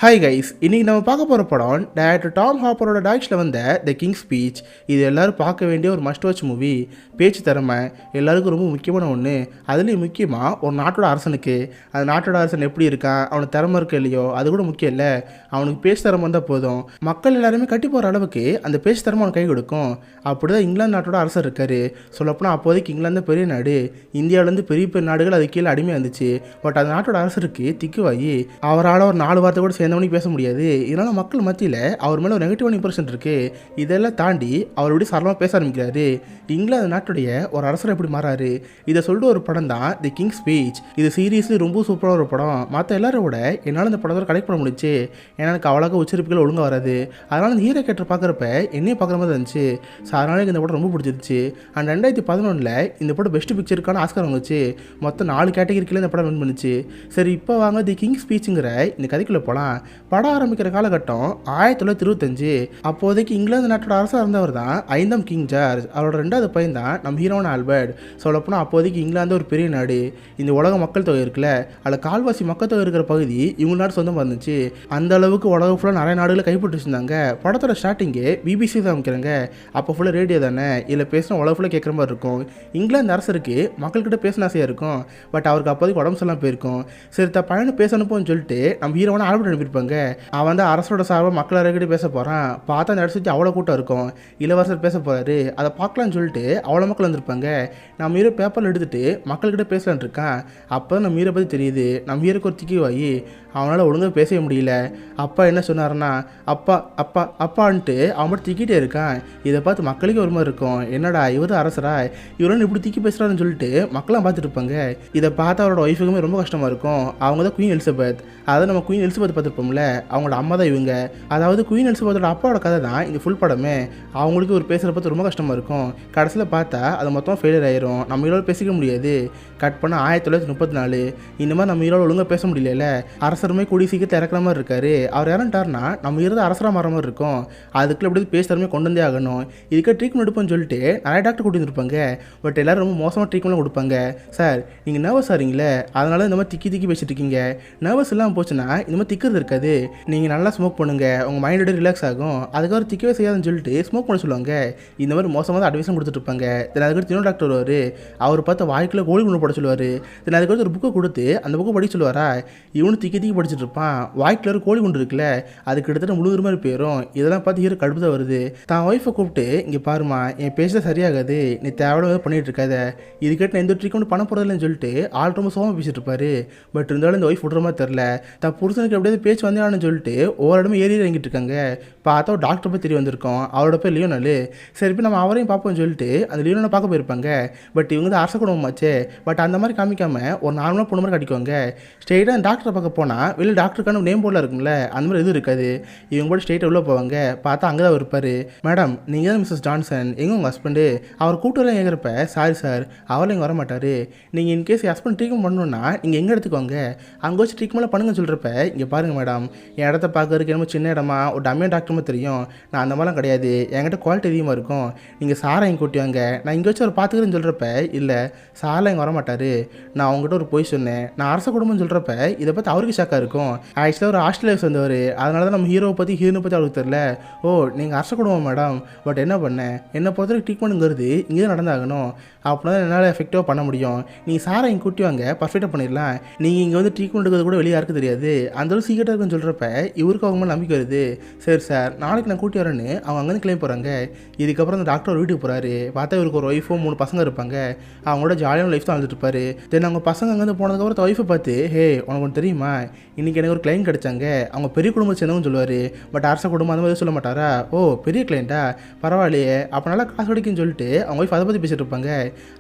Hi guys, இன்றைக்கி நம்ம பார்க்க போகிற படம் டைரக்டர் டாம் ஹாப்பரோட டைரக்ஷனில் வந்த த கிங்ஸ் ஸ்பீச். இது எல்லோரும் பார்க்க வேண்டிய ஒரு மஸ்ட் வாட்ச் மூவி. பேச்சு திறமை எல்லாருக்கும் ரொம்ப முக்கியமான ஒன்று. அதுலேயும் முக்கியமாக ஒரு நாட்டோட அரசனுக்கு அந்த நாட்டோட அரசன் எப்படி இருக்கான், அவனுக்கு திறமை இருக்கோ இல்லையோ அது கூட முக்கியம் இல்லை, அவனுக்கு பேச்சு திறமை வந்தால் போதும். மக்கள் எல்லாருமே கட்டி போகிற அளவுக்கு அந்த பேச்சு திறமை அவனுக்கு கை கொடுக்கும். அப்படி தான் இங்கிலாந்து நாட்டோட அரசர் இருக்கார். சொல்லப்போனால் அப்போதைக்கு இங்கிலாந்து பெரிய நாடு, இந்தியாவிலேருந்து பெரிய பெரிய நாடுகள் அது கீழே அடிமையாக இருந்துச்சு. பட் அந்த நாட்டோட அரசருக்கு திக்குவாயி அவரால் ஒரு 4 வார்த்தை கூட சேர்ந்தவனைக்கு பேச முடியாது. இதனால் மக்கள் மத்தியில் அவர் மேலே ஒரு நெகட்டிவான இம்ப்ரெஷன் இருக்குது. இதெல்லாம் தாண்டி அவர் எப்படி சரளமாக பேச ஆரம்பிக்கிறாரு. இங்கிலாந்து நாட்டுடைய ஒரு அரசர் எப்படி மாறாரு, இதை சொல்லிட்டு ஒரு படம் தான் தி கிங் ஸ்பீச். இது சீரியஸ்லி ரொம்ப சூப்பரான ஒரு படம். மற்ற எல்லாரும் விட என்னால் இந்த படத்தோட கனெக்ட் பண்ண முடிச்சு. ஏன்னா எனக்கு அவ்வளோக்கா உச்சரிப்புகள் ஒழுங்காக வராது. அதனால் இந்த ஹீரோ கேரக்டர் பார்க்குறப்ப என்னையும் பார்க்குற மாதிரி இருந்துச்சு. ஸோ அதனால எனக்கு இந்த படம் ரொம்ப பிடிச்சிருச்சு. அண்ட் 2011 இந்த படம் பெஸ்ட் பிக்சருக்கான ஆஸ்கர் வந்துச்சு. மொத்தம் 4 கேட்டகரிக்குள்ள இந்த படம் வின் பண்ணுச்சு. சரி, இப்போ வாங்க தி கிங் ஸ்பீச்சுங்கிற இந்த கதைக்குள்ளே போகலாம். படம் ஆரம்பிக்கிற காலகட்டம் 1925. அப்போதைக்கு இங்கிலாந்து நாட்டோட அரசாக இருந்தவர் தான் 5ஆம் கிங் ஜார்ஜ். அவரோட 2வது பையன் தான் நம்ம ஹீரோன ஆல்பர்ட். சொல்லப்போனால் அப்போதைக்கு இங்கிலாந்து ஒரு பெரிய நாடு. இந்த உலக மக்கள் தொகை இருக்குல்ல, அதில் கால்வாசி மக்கள் தொகை இருக்கிற பகுதி இவங்க நாடு சொந்தமாக இருந்துச்சு. அந்த அளவுக்கு உலக ஃபுல்லாக நிறைய நாடுகளை கைப்பற்றி வச்சுருந்தாங்க. படத்தோட ஸ்டார்டிங்கே பிபிசி தான் அமைக்கிறாங்க. அப்போ ஃபுல்லாக ரேடியோ தானே, இதில் பேசினா உலக ஃபுல்லாக கேட்குற மாதிரி இருக்கும். இங்கிலாந்து அரசருக்கு மக்கள்கிட்ட பேசின ஆசையாக இருக்கும். பட் அவருக்கு அப்போதைக்கு உடம்பு சரியில்லாம போயிருக்கும். சரி, பையனை பேச அனுப்புன்னு சொல்லிட்டு நம்ம ஹீரோவான ஆல்பர்ட் அனுப்பியிருப்பாங்க. அவன் வந்து அரசோட சார்பாக மக்கள் அறைகிட்ட பேச போகிறான். பார்த்தா அந்த இடத்துக்கு அவ்வளோ கூட்டம் இருக்கும். இளவரசர் பேச போகிறாரு, அதை பார்க்கலான்னு சொல்லிட்டு அவ்வளோ மக்கள் வந்திருப்பாங்க. நம்ம ஹீரோ பேப்பரில் எடுத்துகிட்டு மக்கள்கிட்ட பேசலான் இருக்கான். அப்போ நம்ம ஹீரோ பற்றி தெரியுது. நம்ம ஹீரோக்கு ஒரு திக்கிவாயி அவனால் ஒழுங்காக பேசவே முடியல. அப்பா என்ன சொன்னார்னா அப்பா அப்பா அப்பான்ட்டு அவன் மட்டும் திக்கிட்டே இருக்கான். இதை பார்த்து மக்களுக்கே ஒரு மாதிரி இருக்கும். என்னடா இவர் அரசரா, இவரும் இப்படி திக்கி பேசுகிறான்னு சொல்லிட்டு மக்களாம் பார்த்துட்டு இருப்பாங்க. இதை பார்த்து அவரோட ஒய்ஃபுக்குமே ரொம்ப கஷ்டமாக இருக்கும். அவங்க தான் குயின் எலிசபெத். அதை நம்ம குயின் எலிசபெத் பார்த்துருப்போம்ல, அவங்களோட அம்மா தான் இவங்க. அதாவது குயின் எலிசபெத்தோட அப்பாவோட கதை தான் இந்த ஃபுல் படமே. அவங்களுக்கு ஒரு பேசுகிற பார்த்து ரொம்ப கஷ்டமாக இருக்கும். கடைசியில் பார்த்தா அது மொத்தமாக ஃபெயிலியர் ஆயிரும். நம்ம ஹீரோவில் பேசிக்க முடியாது. கட் பண்ண 1934. இந்த மாதிரி நம்ம ஹீரோவில் ஒழுங்காக பேச முடியல. அரசருமே கூடி சீக்கிரத்தை இறக்குற மாதிரி இருக்காரு. அவர் இறந்துட்டார்னா நம்ம இருந்து அரசராக மாற மாதிரி இருக்கும். அதுக்குள்ள எப்படி பேசுகிறமே கொண்டு வந்தே ஆகணும். இதுக்கு ட்ரீட்மெண்ட் எடுப்போம்னு சொல்லிட்டு நிறைய டாக்டர் கூட்டி வந்துருப்பாங்க. பட் எல்லாரும் ரொம்ப மோசமாக ட்ரீட்மெண்ட்லாம் கொடுப்பாங்க. சார் நீங்கள் நர்வஸ் ஆகிறீங்களே, அதனால இந்த மாதிரி திக்கி திக்கி பேசிட்டு இருக்கீங்க. நர்வஸ் இல்லாமல் போச்சுன்னா இந்த மாதிரி திக்கிறது இருக்காது. நீங்கள் நல்லா ஸ்மோக் பண்ணுங்க, உங்கள் மைண்டோட ரிலாக்ஸ் ஆகும். அதுக்கப்புறம் திக்கவே செய்யாதுன்னு சொல்லிட்டு ஸ்மோக் பண்ண சொல்லுவாங்க. இந்த மாதிரி மோசமாக தான் அட்வைஸும் கொடுத்துட்டு இருப்பாங்க. தென் அதுக்கடுத்து இன்னொரு டாக்டர் வருவார். அவர் பார்த்து வாய்க்குள்ள கோழி குண்டு போட சொல்லுவார். தென் அதுக்கடுத்து ஒரு புக்கை கொடுத்து அந்த புக்கை படிக்க சொல்லுவாரா. இவனு திக்கி திக்கி படிச்சுட்டு இருப்பான். வாய்க்குள்ள ஒரு கோழி குண்டு இருக்குல்ல, அது கிட்டத்தட்ட முழுகிற மாதிரி போயிடும். இதெல்லாம் பார்த்து ஹீரோ கடுப்பு தான் வருது. தான் ஒய்ஃபை கூப்பிட்டு இங்கே பாருமா, என் பேச சரியாகாது, நீ தேவையான பண்ணிட்டு இருக்காத, இதுக்கிட்ட நான் எந்த ட்ரீட்மெண்ட் பண்ண போகிறதில்லன்னு சொல்லிட்டு ஆள் ரொம்ப சோகமாக பேசிட்டு இருப்பாரு. பட் இருந்தாலும் இந்த ஒய்ஃப் விடுற மாதிரி தெரில. தான் புருஷனுக்கு எப்படியாவது பேச்சு வந்தான்னு சொல்லிட்டு ஒவ்வொரு இடமே ஏறி இறங்கிட்டு இருக்காங்க. பார்த்தா ஒரு டாக்டர் போய் தெரிய வந்திருக்கோம். அவரோட பேர் லியோனல். சரி, இப்போ நம்ம அவரையும் பார்ப்போம்னு சொல்லிட்டு அந்த லியோனை பார்க்க போயிருப்பாங்க. பட் இவங்க தான் அரச குடும்பமாச்சே. பட் அந்த மாதிரி காமிக்காம ஒரு நார்மலாக பொண்ணு மாதிரி கட்டிக்குவாங்க. ஸ்ட்ரெயிட்டாக அந்த டாக்டரை பார்க்க போனால் வெளியில் டாக்டருக்கான நேம் போர்டில் இருக்கும்ல, அந்த மாதிரி எதுவும் இருக்காது. இவங்க கூட ஸ்ட்ரெயிட்டாக உள்ளே போவாங்க. பார்த்தா அங்கே தான் இருப்பார். மேடம் நீங்கள் தான் மிஸ்ஸஸ் ஜான்சன், எங்கே உங்கள் ஹஸ்பண்டு? அவர் கூட்டுலாம் கேட்குறப்ப சாரி சார் அவரும் இங்கே வர மாட்டார். நீங்கள் இன்கேஸ் ஹஸ்பண்ட் ட்ரீட்மெண்ட் பண்ணணுன்னா நீங்கள் எங்கே எடுத்துக்கோங்க, அங்கே வச்சு ட்ரீட்மெண்ட்டில் பண்ணுங்கன்னு சொல்கிறப்ப இங்கே பாருங்கள் மேடம், என் இடத்த பார்க்கறதுக்கு என்னமோ சின்ன இடமா ஒரு டம்மியாக டாக்டர் தெரியும். நான் அந்த மாதிரிலாம் கிடையாது, என்கிட்ட குவாலிட்டி அதிகமாக இருக்கும். நீங்கள் சாரை இங்கே கூட்டி வாங்க, நான் இங்கே வச்சு அவர் பார்த்துக்கிறேன்னு சொல்கிறப்ப இல்லை சாரெலாம் இங்கே வரமாட்டார். நான் அவங்ககிட்ட ஒரு போய் சொன்னேன், நான் அரச குடும்பம்னு சொல்கிறப்ப இதை பற்றி அவருக்கு ஷாக்காக இருக்கும். ஆக்சுவலாக ஒரு ஆஸ்திரேலியா வந்தவர். அதனால தான் நம்ம ஹீரோவை பற்றி ஹீரோனை பற்றி அவருக்கு தெரியல. ஓ நீங்கள் அரச குடும்பம் மேடம், பட் என்ன பண்ணேன், என்னை பொறுத்தவரைக்கும் ட்ரீட்மெண்ட்டுங்கிறது இங்கே தான் நடந்தாகணும். அப்படின்னா தான் என்னால் எஃபெக்டிவாக பண்ண முடியும். நீங்கள் சாரை இங்கே கூட்டி வாங்க, பர்ஃபெக்டாக பண்ணிடலாம். நீங்கள் இங்கே வந்து ட்ரீட்மெண்ட் எடுக்கிறது கூட வெளியே யாருக்கு தெரியாது. அந்தளவு சீக்கிரட்டாக இருக்குன்னு சொல்கிறப்ப இவருக்கு அவங்க மேலே நம்பிக்கை வருது. சரி சார் நாளைக்கு நான் கூட்டி வரேன்னு அவங்க அங்கேருந்து கிளம்பி போகிறாங்க. இதுக்கப்புறம் அந்த டாக்டர் ஒரு வீட்டுக்கு போகிறாரு. பார்த்தா இவருக்கு ஒரு ஒய்ஃபோ 3 பசங்க இருப்பாங்க. அவங்களோட ஜாலியான லைஃப் தான் வந்துட்டு இருப்பாரு. தென் அவங்க பசங்க அங்கேருந்து போனதுக்கப்புறம் ஒய்ஃபை பார்த்து ஹே உனக்கு ஒன்று தெரியுமா, இன்றைக்கி எனக்கு ஒரு கிளைண்ட் கிடச்சாங்க, அவங்க பெரிய குடும்பத்தை சேர்ந்தவங்க சொல்லுவார். பட் அரச குடும்பம் அந்த மாதிரி சொல்ல மாட்டாரா. ஓ பெரிய கிளைண்ட்டா, பரவாயில்லையே, அப்போ நல்லா காசு கிடைக்குன்னு சொல்லிட்டு அவங்க ஒய்ஃப் அதை பற்றி பேசிட்டு இருப்பாங்க.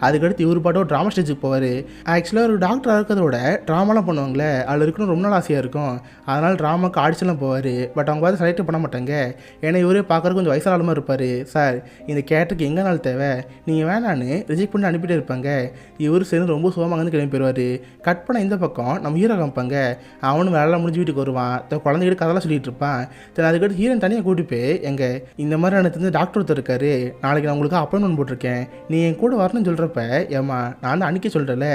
அதுக்கடுத்து இவர் பாட்டு ஒரு ட்ராமா ஸ்டேஜுக்கு போவார். ஆக்சுவலாக ஒரு டாக்டராக இருக்கிறதோட ட்ராமாலாம் பண்ணுவாங்களே, அதில் இருக்கணும் ரொம்ப நாள் ஆசையாக இருக்கும். அதனால் ட்ராமாக்கு ஆடிஷன்லாம் போவார். பட் அவங்க பார்த்து செலக்ட் பண்ண மாட்டாங்க. ஏன்னா இவரே பார்க்குறதுக்கு கொஞ்சம் வயசான ஆளுமா இருப்பார். சார் இந்த கேரக்டருக்கு எங்கே நாள் தேவை, நீங்கள் வேணான்னு ரிஜெக்ட் பண்ணி அனுப்பிட்டே இருப்பாங்க. இவர் சேர்ந்து ரொம்ப சோமாங்கன்னு கிளம்பி போயிடுவார். கட் பண்ண இந்த பக்கம் நம்ம ஹீரோ காமிப்பாங்க. அவனும் வேலைலாம் முடிஞ்சு வீட்டுக்கு வருவான். குழந்தைகிட்ட கதெல்லாம் சொல்லிட்டு இருப்பான். சரி அதுக்கடுத்து ஹீரோன் தனியாக கூட்டி போய் எங்க இந்த மாதிரி எனக்கு தெரிஞ்ச டாக்டர் ஒருத்தர் இருக்காரு, நாளைக்கு நான் உங்களுக்கு அப்பாயின்மெண்ட் போட்டிருக்கேன், நீ என் கூட வரணும்னு சொல்கிறப்ப ஏம்மா நான் தான் அன்றைக்கி சொல்கிறேன்ல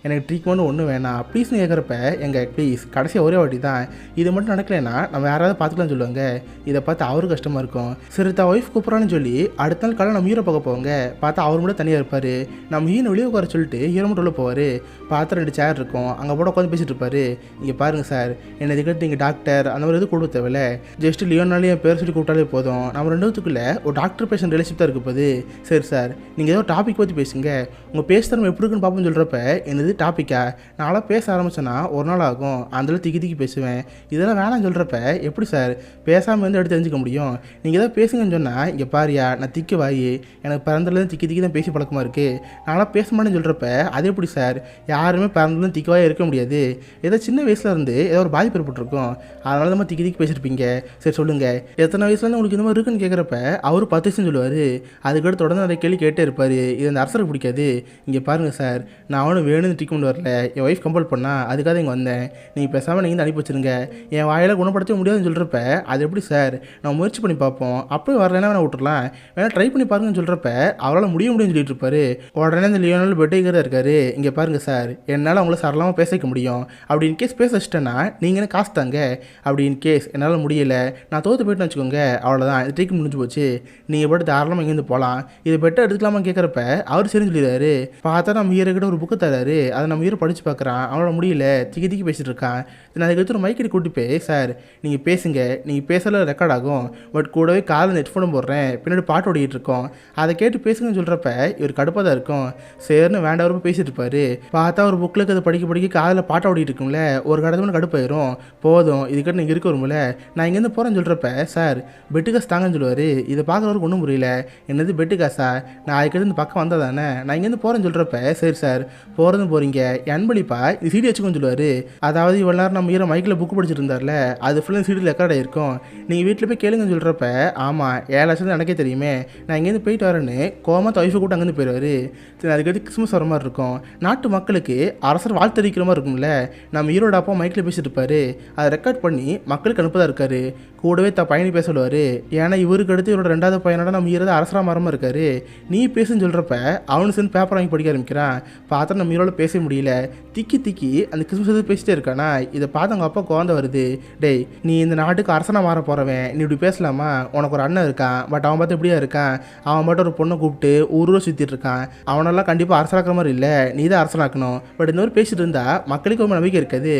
எனக்கு ட்ரீட்மெண்ட் ஒன்றும் வேணாம் ப்ளீஸ்னு கேட்குறப்ப எங்க ப்ளீஸ் கடைசியாக ஒரே வாட்டி தான் இது மட்டும் நடக்கலைன்னா நம்ம யாராவது பார்த்துக்கலாம்னு சொல்லுவாங்க. இதை பார்த்து அவரு கஷ்டமாக இருக்கும். சரி தான் ஒய்ஃப் கூப்பிட்றான்னு சொல்லி அடுத்த நாள் காலையில் நம்ம ஹீரோ பார்க்க போவாங்க. பார்த்தா அவர் மட்டும் தனியாக இருப்பார். நம்ம ஹீரோ வெளியே உட்கார சொல்லிட்டு ஹீரோ மட்டும் உள்ள போவார். பார்த்தா 2 சேர் இருக்கும். அங்கே போட உட்காந்து பேசிட்டு இருப்பாரு. இங்கே பாருங்கள் சார், என்னை இதுக்கிட்ட நீங்கள் டாக்டர் அந்த மாதிரி எதுவும் கொடுக்க தேவையில்ல. ஜஸ்ட் லியோனாலே என் பேர் சொல்லி கூப்பிட்டாலே போதும். நம்ம 2 பேத்துக்குள்ளே ஒரு டாக்டர் பேஷண்ட் ரிலேஷன்ஷிப் தான் இருக்க போகுது. சரி சார், நீங்கள் ஏதோ டாபிக் பற்றி பேசுங்க, உங்கள் பேச தரம் எப்படி இருக்குன்னு பார்ப்போம்னு சொல்கிறப்ப என்னது டாப்பிக்கா, நான்லாம் பேச ஆரம்பிச்சேன்னா ஒரு நாள் ஆகும், அதில் திக்கி பேசுவேன். இதெல்லாம் வேணாம்னு சொல்கிறப்ப எப்படி சார் பேசாமல் வந்து எடுத்து தெரிஞ்சுக்க முடியும்? நீங்கள் ஏதாவது பேசுங்கன்னு சொன்னால் இங்கே பாரியா, நான் திக்கு வாயி, எனக்கு பிறந்ததுலேருந்து திக்கி தான் பேசி பழக்கமாக இருக்குது, நான்லாம் பேச மாட்டேன்னு சொல்கிறப்ப அது எப்படி சார்? யாருமே பிறந்ததுலேருந்து திக்கவாக இருக்க முடியாது. ஏதோ சின்ன வயசில் இருந்து ஏதோ ஒரு பாதிப்பு ஏற்பட்டிருக்கும், அதனால தான் திக்கி பேசியிருப்பீங்க. சரி சொல்லுங்கள், எத்தனை வயசுலேருந்து உங்களுக்கு இந்த மாதிரி இருக்குன்னு கேட்குறப்ப அவர் 10 வயசுன்னு சொல்லுவார். அதுக்கடுத்து தொடர்ந்து நிறைய கேள்வி கேட்டே இருப்பார். இது அந்த அரசருக்கு பிடிக்காது. இங்கே பாருங்கள் சார், நான் அவனும் வேணும்னு ட்ரீட்மெண்ட் வரல, என் ஒய்ஃப் கம்பல் பண்ணா, அதுக்காக இங்கே வந்தேன். நீங்கள் பேசாமல் நீங்கள் அனுப்பி வச்சுருங்க, என் வாயில் குணப்படுத்த முடியாதுன்னு சொல்கிறப்ப அது எப்படி சார்? நான் முயற்சி பண்ணி பார்ப்போம், அப்படியே வரலன்னா வேணா விட்டுறலாம், வேணா ட்ரை பண்ணி பாருங்கன்னு சொல்கிறப்ப அவரால் முடியும்னு சொல்லிட்டு இருப்பாரு. உடனே இந்த லியோனல் பெட்டேக்கராக இருக்காரு. இங்கே பாருங்கள் சார், என்னால் அவங்கள சரளமாக பேச வைக்க முடியும். அப்படி இன்கேஸ் பேச வச்சிட்டேன்னா நீங்கள் என்ன காசு தாங்க. அப்படி இன்கேஸ் என்னால் முடியலை, நான் தோற்று போயிட்டுன்னு வச்சுக்கோங்க, அவ்வளோதான், இது ட்ரீட்மெண்ட் முடிஞ்சு போச்சு, நீங்கள் பாட்டு தாராளமாக இங்கேருந்து போகலாம், இது பெட்டர் எடுத்துக்கலாமா கேட்குறப்ப அவர் சரின்னு சொல்லிடுறாரு. பார்த்தா நம்ம ஹீரோக்கிட்ட ஒரு புக்கு தராரு. அதை நம்ம ஹீரோ படித்து பார்க்குறான். அவனோட முடியல, திக்கி பேசிகிட்டு இருக்கான். நான் அதுக்கு ஒரு மைக்கடி கூட்டி போய், சார் நீங்கள் பேசுங்க, நீங்கள் பேசல ரெக்கார்ட் ஆகும், பட் கூடவே காலில் ஹெட்ஃபோனும் போடுறேன், பின்னாடி பாட்டு ஓடிக்கிட்டு இருக்கோம், அதை கேட்டு பேசுங்கன்னு சொல்கிறப்ப இவர் கடுப்பாக தான் இருக்கும். சேர்னு வேண்டாம் பேசிட்டு இருப்பாரு. பார்த்தா ஒரு புக்கில் அதை படிக்க காதில் பாட்டு ஓடிட்டு இருக்கும்ல, ஒரு கடத்துக்கு கடுப்பாயிரும். போதும், இதுக்கிட்ட நீங்கள் இருக்க வரும்ல, நான் இங்கேருந்து போகிறேன்னு சொல்கிறப்ப சார் பெட்டு காசு தாங்கன்னு சொல்லுவார். இதை பார்க்குறவருக்கு ஒன்றும் புரியல. என்னது பெட்டு காசா? நான் அதுக்கிட்ட இந்த பக்கம் வந்தால் தானே, நான் இங்கேருந்து போகிறேன்னு சொல்கிறப்ப சரி சார் போகிறதும் போகிறீங்க, அன்பளிப்பா இது சீடி வச்சுக்கோன்னு சொல்லுவார். அதாவது இவ்வளோ நேரம் நம்ம ஹீரோ மைக்கில் புக்கு படிச்சுட்டு இருந்தார்ல, அது ஃபுல்லாக சீடியில் ரெக்கார்ட் ஆகிருக்கும், நீங்கள் வீட்டில் போய் கேளுங்கன்னு சொல்கிறப்ப ஆமாம் 7 லட்சம் எனக்கே தெரியுமே, நான் இங்கேருந்து போயிட்டு வரேன்னு கோமத்தை ஒய்ஃபை கூட்டு அங்கேருந்து போயிடுவார். சரி அதுக்கடுத்து கிறிஸ்மஸ் வர மாதிரி இருக்கும். நாட்டு மக்களுக்கு அரசர் வாழ்த்து தெரிவிக்கிற மாதிரி இருக்கும்ல, நம்ம ஹீரோட அப்பா மைக்கில் பேசிட்டு இருப்பாரு. அதை ரெக்கார்ட் பண்ணி மக்களுக்கு அனுப்பதான் இருக்காரு. கூடவே பையனி பேச சொல்லுவார். ஏன்னா இவருக்கு அடுத்து இவரோட 2வது பையனோட நம்ம ஹீரோ அரசரா மரமாக இருக்காரு. நீ பேசுன்னு சொல்கிறப்ப அவனு சேர்ந்து பேப்பர் வாங்கி படிக்க ஆரம்பிக்கிறான். பார்த்தா நம்ம ஹீரோவில் பேச முடியல, திக்கி அந்த கிறிஸ்மஸ் பேசிட்டே இருக்கானா. இதை பார்த்து அவங்க அப்பா குழந்தை வருது. டேய் நீ இந்த நாட்டுக்கு அரசனா மாற போகிறவன், நீ இப்படி பேசலாமா? உனக்கு ஒரு அண்ணன் இருக்கான், பட் அவன் பார்த்து எப்படியா இருக்கான், அவன் மட்டும் ஒரு பொண்ணை கூப்பிட்டு ஊரூரை சுற்றிட்டு இருக்கான், அவனெல்லாம் கண்டிப்பாக அரசராக்கிற மாதிரி இல்லை, நீ தான் அரசனாக்கணும். பட் இந்த மாதிரி பேசிட்டு இருந்தா மக்களுக்கு ரொம்ப நம்பிக்கை இருக்காது,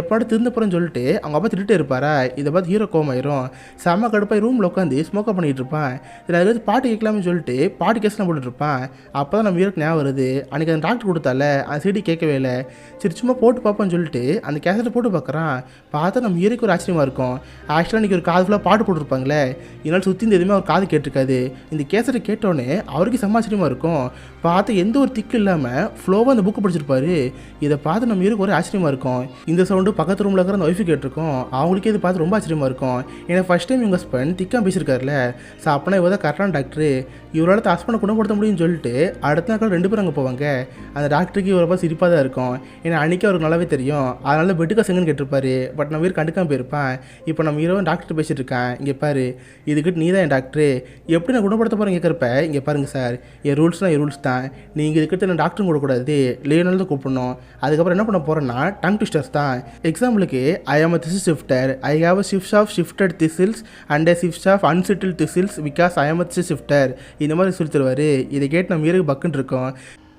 எப்போட திருந்த போகிறேன்னு சொல்லிட்டு அவங்க அப்பா திட்டுட்டே இருப்பாரா. இதை பார்த்து ஹீரோ கோமாயிரும். செம்ம கடுப்பாய் ரூமில் உட்காந்து ஸ்மோக்கப் பண்ணிட்டு இருப்பான். இதில் அதுக்கு பாட்டு கேட்கலாம்னு சொல்லிட்டு பாட்டு கேஸ்லாம் போட்டுட்டு இருப்பான். அப்போ தான் நம்ம ஹீரோக்கு ஞாபகம் வருது, அன்றைக்கி அந்த டாக்டர் கொடுத்தால அந்த சீடி கேட்கவே இல்லை. சரி சும்மா போட்டு பார்ப்போன்னு சொல்லிட்டு அந்த கேசட்டை போட்டு பார்க்குறான். பார்த்தா நம்ம ஹீரோக்கு ஒரு ஆச்சரியமாக இருக்கும். ஆக்சுவலாக இன்றைக்கி ஒரு காது ஃபுல்லாக பாட்டு போட்டுருப்பாங்களே, இதனால் சுற்றி இந்த எதுவுமே அவர் காது கேட்டிருக்காது. இந்த கேசட்டை கேட்டோன்னே அவருக்கு செம்ம ஆச்சரியமாக இருக்கும். பார்த்து எந்த ஒரு திக்கு இல்லாமல் ஃப்ளோவாக அந்த புக்கு படிச்சிருப்பாரு. இதை பார்த்து நம்ம ஹீரோக்கு ஒரு ஆச்சரியமாக இருக்கும். இந்த சவுண்டு பக்கத்து ரூமில் இருக்கிற அந்த ஒய்ஃபு கேட்டிருக்கோம். அவங்களுக்கே இதை பார்த்து ரொம்ப ஆச்சரியமாக இருக்கும். ஏன்னா ஃபஸ்ட் டைம் இவங்க ஹஸ்பண்ட் திக்காக பேசியிருக்காருல, ஸோ அப்போனா இவ தான் கரெக்டான டாக்டரு, இவரால் ஹஸ்பண்டை குணப்படுத்த முடியும்னு சொல்லிட்டு அடுத்த நாட்கள் 2 பேரும் அங்கே போவாங்க. அந்த டாக்டருக்கு இவரை பார்த்து சிரிப்பாக தான் இருக்கும். ஏன்னா அன்றைக்கி அவருக்கு நல்லாவே தெரியும், அதனால பெட்டுக்கா செங்கன்னு கேட்டிருப்பாரு. பட் நம்ம ஹீரோ கண்டுக்காமல் போயிருப்பான். இப்போ நம்ம ஹீரோ டாக்டர் பேசிட்டு இருக்கான். இங்கே பாரு, இதுக்கிட்ட நீ தான் என் டாக்டரு, எப்படி நான் குணப்படுத்த போகிறேன் கேட்குறப்ப இங்கே பாருங்கள் சார், என் ரூல்ஸ்னால் என் ரூல்ஸ் தான், நீங்கள் இதுக்கிட்ட நான் டாக்டரும் கூடக்கூடாது, லியோனல் தான் கூப்பிடணும். அதுக்கப்புறம் என்ன பண்ண போகிறேன்னா டங் ட்விஸ்டர்ஸ் தான். எக்ஸாம்பிளுக்கு ஐ ஆம் a thistle shifter, I have a shift of shifted thistles and a shift of unsettled thistles because I am a thistle shifter. இந்த மாதிரி சொல்லி தருவார். இதை கேட்டு நம்ம ஹீரோக்கு பக்குன்னு இருக்கும்.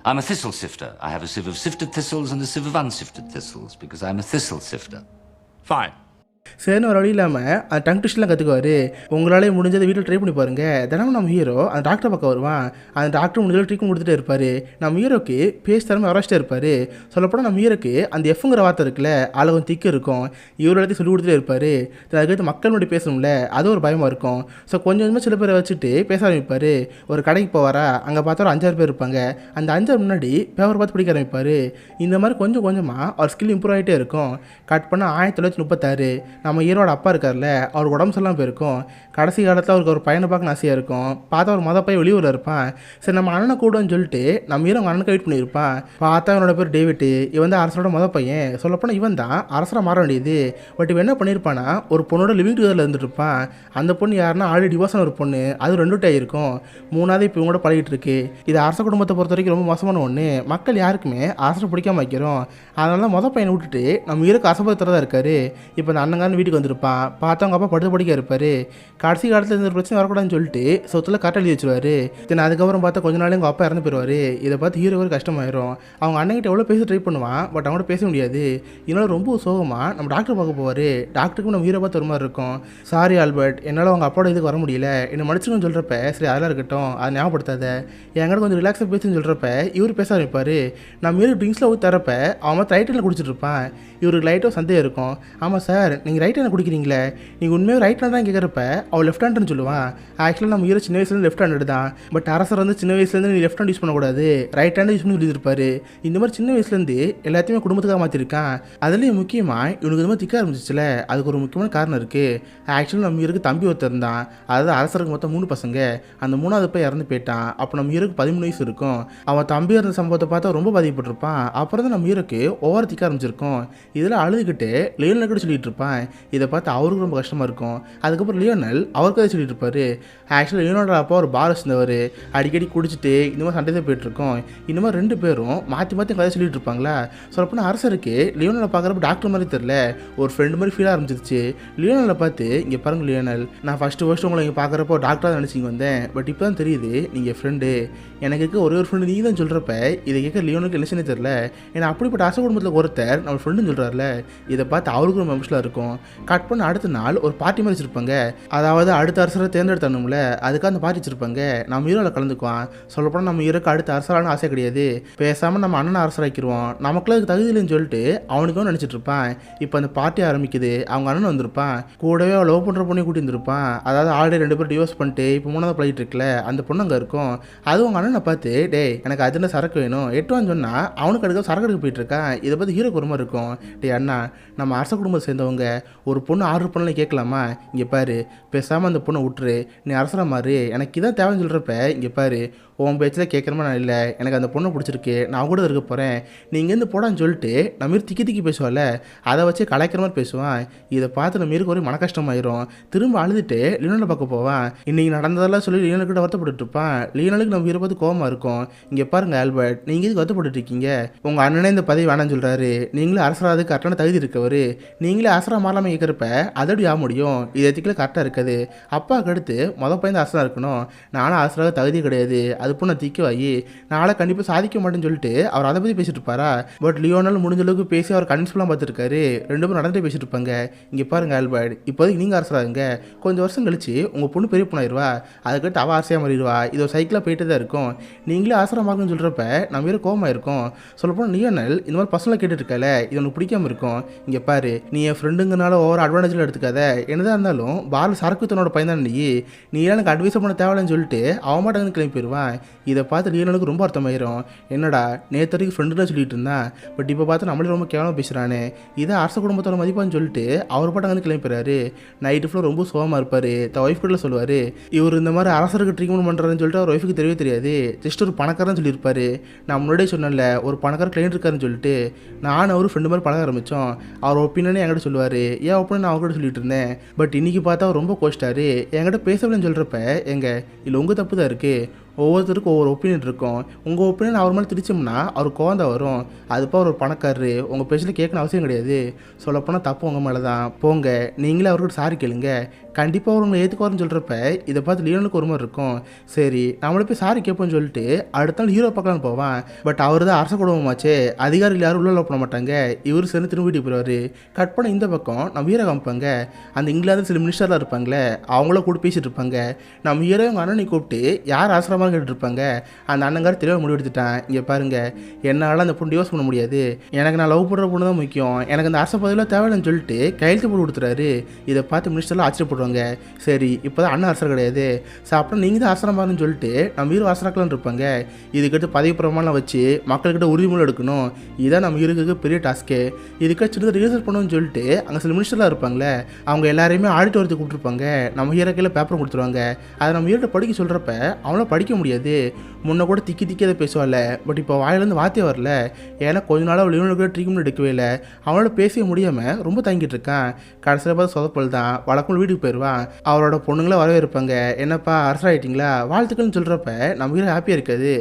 I'm a thistle sifter. I have a sieve of sifted thistles and a sieve of unsifted thistles because I'm a thistle sifter. Fine. சரின்னு ஒரு வழி இல்லாமல் அந்த டங் ட்விஸ்ட்லாம் கற்றுக்குவார். உங்களாலே முடிஞ்சதை வீட்டில் ட்ரை பண்ணி பாருங்கள். தினமும் நம்ம ஹீரோ அந்த டாக்டரை பக்கம் வருவான். அந்த டாக்டர் முடிஞ்சளவு ட்ரீட்மெண்ட் கொடுத்துட்டே இருப்பார். நம்ம ஹீரோக்கு பேசி தரமே வரைச்சிட்டே இருப்பார். சொல்லப்போனால் நம்ம ஹீரோக்கு அந்த எஃப்ங்கிற வார்த்தை இருக்குல்ல, அதில் கொஞ்சம் திக்கு இருக்கும். இவர் எல்லாத்தையும் சொல்லி கொடுத்துட்டே இருப்பார். அதுக்கடுத்து மக்கள் முன்னாடி பேசணும்ல, அது ஒரு பயமாக இருக்கும். ஸோ கொஞ்சம் கொஞ்சமாக சில பேரை வச்சுட்டு பேச ஆரம்பிப்பார். ஒரு கடைக்கு போவாரா, அங்கே பார்த்தா ஒரு 5-6 பேர் இருப்பாங்க. அந்த 5 முன்னாடி பேப்பர் பார்த்து படிக்க ஆரம்பிப்பார். இந்த மாதிரி கொஞ்சம் கொஞ்சமாக அவர் ஸ்கில் இம்ப்ரூவ் ஆகிட்டே இருக்கும். கட் பண்ண 1936 நம்ம ஹீரோட அப்பா இருக்கார்ல, அவருக்கு உடம்பு சொல்லாமல் போயிருக்கும். கடைசி காலத்தில் அவருக்கு ஒரு பையனை பார்க்க ஆசையாக இருக்கும். பார்த்தா ஒரு பையன் வெளியூரில் இருப்பான். சரி நம்ம அண்ணனை கூடன்னு சொல்லிட்டு நம்ம ஹீரோ அண்ணனுக்கு வெயிட் பண்ணியிருப்பான். பார்த்தா அவனோட பேர் டேவிட். இவன் தான் அரசரோட பையன். சொல்லப்போனால் இவன் தான் அரசராக மாற வேண்டியது. பட் இவன் என்ன பண்ணியிருப்பானா, ஒரு பொண்ணோட லிவிங் டுகெதரில் இருந்துட்டு இருப்பான். அந்த பொண்ணு யாருன்னா ஆல்ரெடி டிவோர்ஸான ஒரு பொண்ணு, அது 2 ஆகிருக்கும். 3வது இப்போ இவங்களோட பழகிட்டு இருக்கு. இது அரச குடும்பத்தை பொறுத்த வரைக்கும் ரொம்ப மோசமான ஒன்று. மக்கள் யாருக்குமே அரசரை பிடிக்காம வைக்கிறோம். அதனால தான் பையனை விட்டுட்டு நம்ம ஹீரோக்கு அரசபதி தரதா இருக்காரு. இப்போ அந்த அண்ணங்க சாயங்காலம் வீட்டுக்கு வந்திருப்பான். பார்த்தா அவங்க அப்பா படுத்து படிக்க இருப்பார். கடைசி காலத்தில் இந்த ஒரு பிரச்சனை வரக்கூடாதுன்னு சொல்லிட்டு சொத்தில் கரெக்டாக எழுதி வச்சுருவாரு. தென் அதுக்கப்புறம் பார்த்தா கொஞ்ச நாள் எங்கள் அப்பா இறந்து போயிடுவார். இதை பார்த்து ஹீரோவுக்கு கஷ்டமாயிரும். அவங்க அண்ணன்கிட்ட எவ்வளோ பேச ட்ரை பண்ணுவான், பட் அவங்கள்ட்ட பேச முடியாது. இதனால ரொம்ப சோகமாக நம்ம டாக்டர் பார்க்க போவார். டாக்டருக்கும் நம்ம ஹீரோ பார்த்து ஒரு மாதிரி இருக்கும். சாரி ஆல்பர்ட், என்னால் அவங்க அப்பாவோட இதுக்கு வர முடியல, என்னை மன்னிச்சுக்கணும்னு சொல்கிறப்ப சரி அதெல்லாம் இருக்கட்டும், அதை ஞாபகப்படுத்தாத, என்கிட்ட கொஞ்சம் ரிலாக்ஸாக பேசுன்னு சொல்கிறப்ப இவர் பேச ஆரம்பிப்பார். நம்ம ஹீரோ ட்ரிங்க்ஸில் ஊற்றி தரப்ப அவன் ரைட் ஹேண்டில் குடிச்சிட்டு இருப்பான். இவருக்கு லைட்டாக சந்தேகம் இருக்கும். ஆமாம் சார், நீங்கள் ரைட் ஹேண்ட் குடிக்கிறீங்களே, நீங்கள் உண்மையாக ரைட் ஹேண்ட் தான் கேட்குறப்ப அவள் லெஃப்ட் ஹேண்டுன்னு சொல்லுவான். ஆக்சுவலாக நம்ம ஹீரோ சின்ன வயசுலேருந்து லெஃப்ட் ஹேண்டு தான். பட் அரசர் வந்து சின்ன வயசுலேருந்து நீ லெஃப்ட் ஹேண்ட் யூஸ் பண்ணக்கூடாது, ரைட் ஹேண்ட் யூஸ் பண்ணி சொல்லியிருப்பாரு. இந்த மாதிரி சின்ன வயசுலேருந்து எல்லாத்தையுமே குடும்பத்துக்காக மாற்றிருக்கான். அதுலேயும் முக்கியமாக இவனுக்கு இந்த மாதிரி திக்க ஆரம்பிச்சிச்சுல, அதுக்கு ஒரு முக்கியமான காரணம் இருக்குது. ஆக்சுவலாக நம்ம ஹீரோக்கு தம்பி ஒருத்தர் இருந்தான். அதாவது அரசருக்கு மொத்தம் 3 பசங்க. அந்த 3வது போய் இறந்து போயிட்டான். அப்போ நம்ம ஹீரோக்கு 13 வயசு இருக்கும். அவன் தம்பி இருந்த சம்பவத்தை பார்த்தா ரொம்ப பாதிக்கப்பட்டிருப்பான். அப்புறம் தான் நம்ம ஹீரோக்கு ஓவர் திக்க ஆரம்பிச்சிருக்கும். இதில் அழுதுகிட்டு லியோனல் கிட்ட சொல்லிட்டு இருப்பான். இதை பார்த்து அவருக்கு ரொம்ப கஷ்டமாக இருக்கும். அதுக்கப்புறம் லியோனல் அவருக்கு அதை சொல்லிட்டு இருப்பாரு. ஆக்சுவலாக லியோனோட அப்பா ஒரு பார் வச்சிருந்தவர். அடிக்கடி குடிச்சிட்டு இந்த மாதிரி சண்டை தான் போயிட்டு இருக்கோம். இந்த மாதிரி 2 பேரும் மாற்றி மாற்றி கதை சொல்லிட்டு இருப்பாங்களா. சொல்லப்போனால் அரசருக்கு லியோனலை பார்க்குறப்ப டாக்டர் மாதிரி தெரியல, ஒரு ஃப்ரெண்டு மாதிரி ஃபீல் ஆரம்பிச்சிருச்சு. லியோனலை பார்த்து இங்கே பாருங்க லியோனல், நான் ஃபஸ்ட்டு உங்களை இங்கே பார்க்குறப்போ டாக்டராக நினச்சிங்க வந்தேன், பட் இப்போ தான் தெரியுது நீங்கள் ஃப்ரெண்டு. எனக்கு இருக்க ஒரே ஒரு ஃப்ரெண்டு நீங்கள் தான் சொல்கிறப்ப இதை கேட்க லியோனுக்கு ரிலேஷனே தெரியல. ஏன்னா அப்படிப்பட்ட அரச குடும்பத்தில் ஒருத்தர் நம்ம ஃப்ரெண்டுன்னு சொல்கிறார்ல, இதை பார்த்து அவருக்கு ரொம்ப எமோஷனலாக இருக்கும். கட் பண்ண அடுத்த நாள் ஒரு பார்ட்டி மாதிரி வச்சுருப்பாங்க. அதாவது அடுத்த அரசரை தேர்ந்தெடுத்தணும்ல, அதுக்காக அந்த பார்ட்டி வச்சுருப்பாங்க. நம்ம ஹீரோவில் கலந்துக்குவான். சொல்லப்போனால் நம்ம ஹீரோக்கு அடுத்த அரசரான ஆசை கிடையாது. பேசாமல் நம்ம அண்ணனை அரசராக்கிடுவோம், நமக்குள்ள அதுக்கு தகுதி இல்லைன்னு சொல்லிட்டு அவனுக்கும் நினச்சிட்டு இருப்பான். இப்போ அந்த பார்ட்டி ஆரம்பிக்குது. அவங்க அண்ணன் வந்திருப்பான். கூடவே அவள் லவ் பண்ணுற பொண்ணை கூட்டி வந்திருப்பான். அதாவது ஆல்ரெடி 2 பேர் டிவோர்ஸ் பண்ணிட்டு இப்போ 3வது பழகிட்டு இருக்குல்ல, அந்த பொண்ணு அங்கே இருக்கும். அது உங்கள் அண்ணனை பார்த்து டே எனக்கு அதில் சரக்கு வேணும் 8 வான்னு சொன்னால் அவனுக்கு அடுக்க சரக்கு எடுக்க போயிட்டு இருக்கான். இதை பார்த்து ஹீரோக்கு ஒரு மாதிரி இருக்கும். டே அண்ணா, நம்ம அரச குடும்பத்தை சேர்ந்தவங்க ஒரு பொண்ணு ஆர்டர் பண்ணலாம் கேட்கலாமா? இங்கே பாரு, பேசாமல் அந்த பொண்ணை விட்டுரு, நீ அரசரை மாறு, எனக்கு இதான் தேவைன்னு சொல்கிறப்ப இங்கே பாரு, உன் பேச்சில் கேட்குறமா நான் இல்லை, எனக்கு அந்த பொண்ணை பிடிச்சிருக்கு, நான் கூட இருக்க போகிறேன், நீ இங்கேருந்து போடான்னு சொல்லிட்டு நம்ம திக்கி திக்கி பேசுவாள். அதை வச்சு கலைக்கிற மாதிரி பேசுவான். இதை பார்த்து நம்ம ஒரு மன கஷ்டமாயிரும். திரும்ப அழுதுட்டு லியோனலை பார்க்க போவான். இன்றைக்கி நடந்ததெல்லாம் சொல்லி லியோனல்கிட்ட வருத்தப்பட்டு இருப்பான். லியோனலுக்கு நம்ம பார்த்து கோவமாக இருக்கும். இங்கே பாருங்கள் ஆல்பர்ட், நீங்கள் இதுக்கு வருத்தப்பட்டு இருக்கீங்க, உங்கள் அண்ணனே இந்த பதவி வேணான்னு சொல்கிறாரு, நீங்களே அரசராது கரெக்டான தகுதி இருக்கவர், நீங்களே அரசராக மாறாமல் கேட்குறப்ப அதோடு ஆக முடியும், இது எத்திக்கல கரெக்டாக இருக்காது. அப்பாவுக்கு அடுத்து பையன் அரசராக இருக்கணும், நானும் அரசராக தகுதி கிடையாது, அது பொண்ணை திக்க வாயி நாளை கண்டிப்பாக சாதிக்க மாட்டேன்னு சொல்லிட்டு அவர் அதை பற்றி பேசிட்டு இருப்பாரா. பட் லியோனல் முடிஞ்ச அளவுக்கு பேசி அவர் கன்வின்ஸ்லாம் பார்த்துருக்காரு. 2 பேரும் நடந்துட்டு பேசிட்டு இருப்பாங்க. இங்கே பாருங்கள் ஆல்பர்ட், இப்போதைக்கு நீங்கள் அரசராகுங்க, கொஞ்சம் வருஷம் கழிச்சு உங்கள் பொண்ணு பெரிய பொண்ணாயிருவா, அதுக்கடுத்து அவள் அரசியாக மாறிடுவா, இது ஒரு சைக்கிளாக போயிட்டு தான் இருக்கும், நீங்களே ஆசிரமாக்குன்னு சொல்கிறப்ப நம்ம வேறு கோவமாக இருக்கும். சொல்லப்போனால் லியோனல் இந்த மாதிரி பர்சனலாக கேட்டுருக்கல, இது உனக்கு பிடிக்காம இருக்கும். இங்கே பாரு, நீ என் ஃப்ரெண்டுங்கனால ஓவர் அட்வான்டேஜில் எடுத்துக்காத, என்னதான் இருந்தாலும் பால் சரக்கு தன்னோட பையன் தான், நீ எனக்கு அட்வைஸ் பண்ண தேவையில்லைன்னு சொல்லிட்டு அவன் மாட்டாங்கன்னு கிளம்பி போயிடுவான். இதை பார்த்து லியோனலுக்கு ரொம்ப அர்த்தமாயிரும். என்னடா நேற்று வரைக்கும் ஃப்ரெண்டுன்னு சொல்லிட்டு இருந்தான், பட் இப்போ பார்த்து நம்மளே ரொம்ப கேவலமாக பேசுகிறானே, இதை அரச குடும்பத்தோட மதிப்பான்னு சொல்லிட்டு அவர் பாட்டாங்கன்னு கிளம்பி போயிறாரு. நைட்டு ஃபுல்லாக ரொம்ப சோகமாக இருப்பார். ஒய்ஃப் கிட்ட சொல்லுவார், இவர் இந்த மாதிரி அரசருக்கு ட்ரீட்மெண்ட் பண்ணுறாருன்னு சொல்லிட்டு அவர் ஒய்ஃபுக்கு தெரியவே தெரியாது, ஜஸ்ட் ஒரு பணக்காரன்னு சொல்லியிருப்பார். நான் முன்னாடியே சொன்னேன்ல ஒரு பணக்கார கிளைண்ட் இருக்காருன்னு சொல்லிட்டு, நான் அவரு ஃப்ரெண்டு மாதிரி பழக ஆரம்பித்தோம். அவர் ஒப்பீனியனே என்கிட்ட சொல்லுவார், ஏன் ஒப்பீனியன் நான் அவர்கிட்ட சொல்லிட்டு இருந்தேன். பட் இன்றைக்கி பார்த்தா அவர் ரொம்ப கோச்சிட்டாரு. என்கிட்ட பேசவில்லைன்னு சொல்கிறப்ப எங்க இல்லை உங்கள் தப்பு தான் இருக்குது, ஒவ்வொருத்தருக்கும் ஒவ்வொரு ஒப்பீனியன் இருக்கும், உங்கள் ஒப்பீனியன் அவர் மேலே திரிச்சோம்னா அவர் கோவம் வரும், அதுப்போ அவர் ஒரு பணக்காரரு, உங்கள் பேச்சில் கேட்கணும் அவசியம் கிடையாது, சொல்லப்போனால் தப்பு உங்கள் மேலே தான், போங்க நீங்களே அவர்கிட்ட சாரி கேளுங்க, கண்டிப்பாக அவர் உங்களை ஏற்றுக்குவாருன்னு சொல்கிறப்ப இதை பார்த்து லியோனுக்கு ஒரு மாதிரி இருக்கும். சரி நம்மளை போய் சாரி கேட்போன்னு சொல்லிட்டு அடுத்த நாள் ஹீரோ பார்க்கலான்னு போவான். பட் அவர் தான் அரச குடும்பமாச்சே, அதிகாரிகள் யாரும் உள்ள பண்ண மாட்டாங்க, இவர் சேர்ந்து திரும்ப வீட்டுக்கு போயிடுவார். கட் பண்ண இந்த பக்கம் நம்ம ஹீரோ காமிப்பாங்க. அந்த இங்கிலாந்து சில மினிஸ்டர்லாம் இருப்பாங்களே, அவங்கள கூட பேசிகிட்டு இருப்பாங்க. நம்ம ஹீரோ அவங்க அண்ணனை கூப்பிட்டு யார் அரசமாக கேட்டுருப்பாங்க. அந்த அண்ணங்கார தெளிவாக முடிவெடுத்துட்டான், இங்கே பாருங்க என்னால் அந்த பொண்ணு டிவோர்ஸ் பண்ண முடியாது, எனக்கு நான் லவ் பண்ணுற பொண்ணு தான் முக்கியம், எனக்கு அந்த அரச பதவியில் தேவையில்லைன்னு சொல்லிட்டு கையெழுத்து போட்டு கொடுத்துறாரு. இதை பார்த்து மினிஸ்டர்லாம் ஆச்சரியப்படுவாங்க. சரி இப்போ தான் அண்ணன் அரசர் கிடையாது, ஸோ அப்புறம் நீங்கள் தான் அரசரமாருன்னு சொல்லிட்டு நம்ம ஹீரோ அரசராக்கலான்னு இருப்பாங்க. இதுக்கிட்ட பதவி பிரமாணம் வச்சு மக்கள்கிட்ட உறுதிமொழி எடுக்கணும், இதுதான் நம்ம ஹீரோக்கு பெரிய டாஸ்க்கு. இதுக்காக சின்னதாக ரிசர்ச் பண்ணணும்னு சொல்லிட்டு அங்கே சில மினிஸ்டர்லாம் இருப்பாங்களே, அவங்க எல்லாரையுமே ஆடிட்டோரியத்துக்கு கூப்பிட்டுருப்பாங்க. நம்ம ஹீரோ கையில் பேப்பர் கொடுத்துருவாங்க. அதை நம்ம ஹீரோ படிக்க சொல்கிறப்ப அவங்கள படிக்க முடியாது. முன்ன கூட திக்கி அதை பேசுவாள், பட் இப்போ வாயிலேருந்து வார்த்தையே வரல. ஏன்னா கொஞ்ச நாளாக லியோனல் கூட ட்ரீட்மெண்ட் எடுக்கவே இல்லை. அவனோட பேசவே முடியாமல் ரொம்ப தங்கிட்டு இருக்கான். கடைசியில் பார்த்து சொதப்பல் தான். வழக்கம் வீட்டுக்கு போயிடுவான். அவரோட பொண்ணுங்களே வரவே இருப்பாங்க. என்னப்பா அரசாயிட்டிங்களா வாழ்த்துக்கள்னு சொல்கிறப்ப நம்ம ஹீரோ ஹாப்பியாக இருக்காது.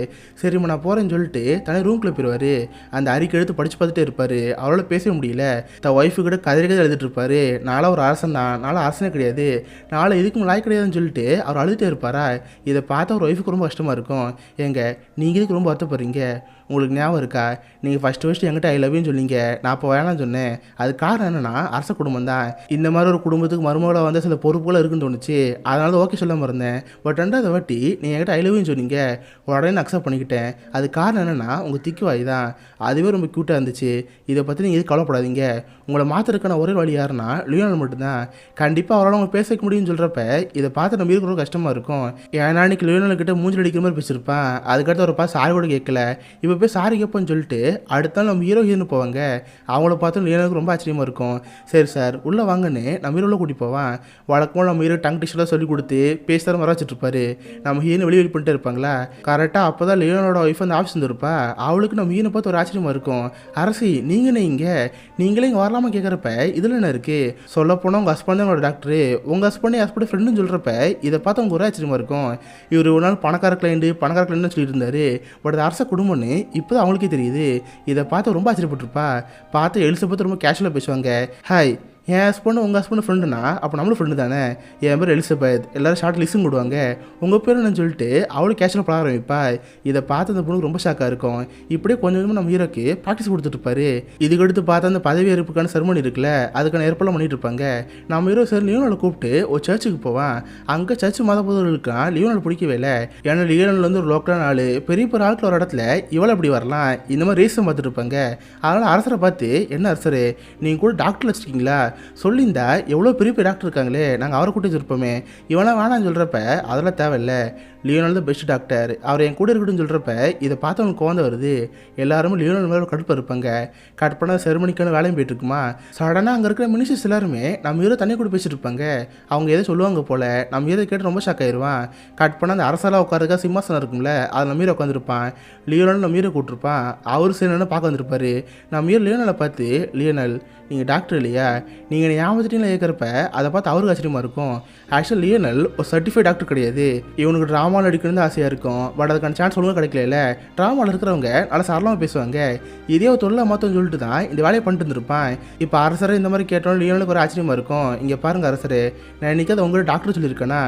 சரிம்மா நான் போகிறேன்னு சொல்லிட்டு தனி ரூம்குள்ளே போயிடுவார். அந்த அறிக்கை எடுத்து படித்து பார்த்துட்டே இருப்பார். அவரால் பேசவே முடியல. தன் ஒய்ஃபு கிட்ட கதை எழுதிட்டு இருப்பார். நாளா ஒரு அரசன் தான், நாளா அரசனே கிடையாது, நாளை இதுக்கும் லாய் கிடையாதுன்னு சொல்லிட்டு அவர் அழுதுகிட்டே இருப்பாரா. இதை பார்த்தா ஒரு ஒய்ஃபுக்கு ரொம்ப கஷ்டமாக இருக்கும். ஏங்க நீங்கள் இதுக்கு ரொம்ப வருத்தப்படுறீங்க? உங்களுக்கு ஞாபகம் இருக்கா, நீங்கள் ஃபஸ்ட்டு என்கிட்ட ஐ லவ்யூன்னு சொன்னீங்க, நான் அப்போ வேணாம்னு சொன்னேன். அது காரணம் என்னென்னா அரச குடும்பம் தான். இந்த மாதிரி ஒரு குடும்பத்துக்கு மருமகளாக வந்து சில பொறுப்புகள் இருக்குன்னு தோணுச்சு, அதனால தான் ஓகே சொல்ல மறந்தேன். பட் ரெண்டாவது வாட்டி நீங்கள் என்கிட்ட ஐ லவ்யூன்னு சொன்னீங்க, உடனே நான் அக்செப்ட் பண்ணிக்கிட்டேன். அது காரணம் என்னென்னா உங்கள் திக்குவாய் தான். அதுவே ரொம்ப க்யூட்டாக இருந்துச்சு. இதை பற்றி நீங்கள் எதுவும் கவலைப்படாதீங்க. உங்களை மாற்றுறதுக்கான ஒரே வழி யாருன்னா லியோனல் மட்டும்தான். கண்டிப்பாக அவரால் அவங்க பேச முடியும்னு சொல்கிறப்ப இதை பார்த்து நம்ம இருக்கிற கஷ்டமாக இருக்கும். ஏன்னா அன்றைக்கி லியோனல் கிட்ட மூஞ்சில் அடிக்கிற மாதிரி பேசியிருப்பான். அதுக்கடுத்து ஒரு சாரி கூட கேட்கல. இப்போ போய் சாரி கேட்போன்னு சொல்லிட்டு அடுத்த நாள் நம்ம ஹீரோயின்னு போவாங்க. அவங்கள பார்த்து லியோனலுக்கு ரொம்ப ஆச்சரியமாக இருக்கும். சரி சார் உள்ளே வாங்கன்னு நம்ம ஹீரோவில் கூட்டிகிட்டு போவான். வழக்கமாக நம்ம ஹீரோ டங் டிஷ்லாம் சொல்லி கொடுத்து பேசுகிற வர வச்சுட்டு இருப்பாரு. நம்ம ஹீரோ வெளியே பண்ணிட்டு இருப்பாங்களா. கரெக்டாக அப்போ தான் லியோனோட ஒய்ஃப் அந்த ஆஃபீஸ் வந்துருப்பா. அவளுக்கு நம்ம ஹீரோ பார்த்து ஒரு ஆச்சரியமாக இருக்கும். அரசி நீங்களே நீங்களே இங்கே வரலாமா கேட்குறப்ப இதில் என்ன இருக்குது? சொல்லப்போனால் உங்கள் ஹஸ்பண்ட் தான் உங்களோட டாக்டரு, உங்கள் ஹஸ்பண்ட் ஹஸ்பண்ட் ஃப்ரெண்டுன்னு சொல்கிறப்ப இதை பார்த்து அவங்க ஒரு ஆச்சரியமாக இருக்கும். இவர் ஒரு நாள் பணக்கார கிளைண்ட்னு சொல்லிட்டு இருந்தார். பட் அது அரச குடும்பம்னு இப்போ தான் அவங்களுக்கே தெரியுது. இதை பார்த்து ரொம்ப ஆச்சரியப்பட்டிருப்பா. பார்த்து எலிசபெத் ரொம்ப கேஷுவலாக பேசுவாங்க. ஹாய், என் ஹஸ்பண்ட் உங்கள் ஹஸ்பண்ட் ஃப்ரெண்டுனா அப்போ நம்மளும் ஃப்ரெண்டு தானே. என் பேர் எலிசபெத், எல்லோரும் ஷார்ட் லிஸ்ட்னு போடுவாங்க. உங்கள் பேர் என்னன்னு சொல்லிட்டு அவளும் கேஷுவலாக பழக ஆரம்பிப்பா. இதை பார்த்து அந்த பொண்ணுக்கு ரொம்ப ஷாக்காக இருக்கும். இப்படியே கொஞ்சம் கொஞ்சமாக நம்ம ஹீரோக்கு ப்ராக்டிஸ் கொடுத்துட்ருப்பாரு. இதுக்கடுத்து பார்த்தா அந்த பதவி ஏற்புக்கான செரமனி இருக்குல்ல, அதுக்கான ஏற்பாடுலாம் பண்ணிட்டு இருப்பாங்க. நம்ம ஹீரோ சார் லியோனலை கூப்பிட்டு ஒரு சர்ச்சுக்கு போவான். அங்கே சர்ச்சு மத பொதுவர்களுக்கான் லியோனல் பிடிக்கவே இல்லை. ஏன்னா லியோனல் வந்து ஒரு லோக்கலான ஆள், பெரிய பெரிய ஆட்கள் ஒரு இடத்துல இவ்வளோ எப்படி வரலாம், இந்த மாதிரி ரீசன் பார்த்துட்டு இருப்பாங்க. அதனால் அரசரை பார்த்து என்ன அரசரு நீங்கள் கூட டாக்டர் வச்சுருக்கீங்களா சொல்லியிருந்தா எவ்வளோ பெரிய பெரிய டாக்டர் இருக்காங்களே, நாங்கள் அவரை கூட்டி வச்சுருப்போமே, இவனா வேணான்னு சொல்கிறப்ப அதெல்லாம் தேவையில்லை, லியோனல் தான் பெஸ்ட் டாக்டர், அவர் என் கூட இருக்கட்டும்னு சொல்கிறப்ப இதை பார்த்து அவனுக்கு குழந்தை வருது. எல்லாருமே லியோனல் மேலே கடுப்பாக இருப்பாங்க. கட் பண்ண செரமனிக்கான வேலையும் போயிட்டு இருக்குமா. சடனாக அங்கே இருக்கிற மினிஸ்டர்ஸ் எல்லாருமே நம்ம ஹீரோ தண்ணி கூட பேசிட்டு இருப்பாங்க. அவங்க எதை சொல்லுவாங்க போல். நம்ம ஹீரோ கேட்டு ரொம்ப ஷாக் ஆயிடுவான். கட் பண்ண அந்த அரசாலாக உட்காருக்கா சிம்மாசனம் இருக்கும்ல, அதில் நம்ம ஹீரோ உட்காந்துருப்பான். லியோனல் நம்ம ஹீரோ கூப்பிட்டுருப்பான். அவர் சரி என்ன பார்க்க வந்திருப்பாரு. நம்ம ஹீரோ லியோனலை பார்த்து லியோனல் நீங்கள் டாக்டர் இல்லையா, நீங்கள் ஞாபகத்திட்டீங்களா கேட்குறப்ப அதை பார்த்து அவருக்கு ஆச்சரியமாக இருக்கும். ஆக்சுவலி லியோனல் ஒரு சர்டிஃபைட் டாக்டர் கிடையாது. இவனுக்கு ட்ராமாவில் அடிக்கணும்னு ஆசையாக இருக்கும். பட் அதுக்கான சான்ஸ் ஒழுங்காக கிடைக்கல. ட்ராமாவில் இருக்கிறவங்க நல்லா சரளமாக பேசுவாங்க. இதே ஒரு தொழிலை மாற்றம்னு சொல்லிட்டு தான் இந்த வேலையை பண்ணிட்டு இருந்திருப்பான். இப்போ அரசரை இந்த மாதிரி கேட்டோம் லியோனலுக்கு ஒரு ஆச்சரியமாக இருக்கும். இங்கே பாருங்கள் அரசரே, நான் இன்றைக்கி அதை உங்கள்கிட்ட டாக்டர் சொல்லியிருக்கேன்னா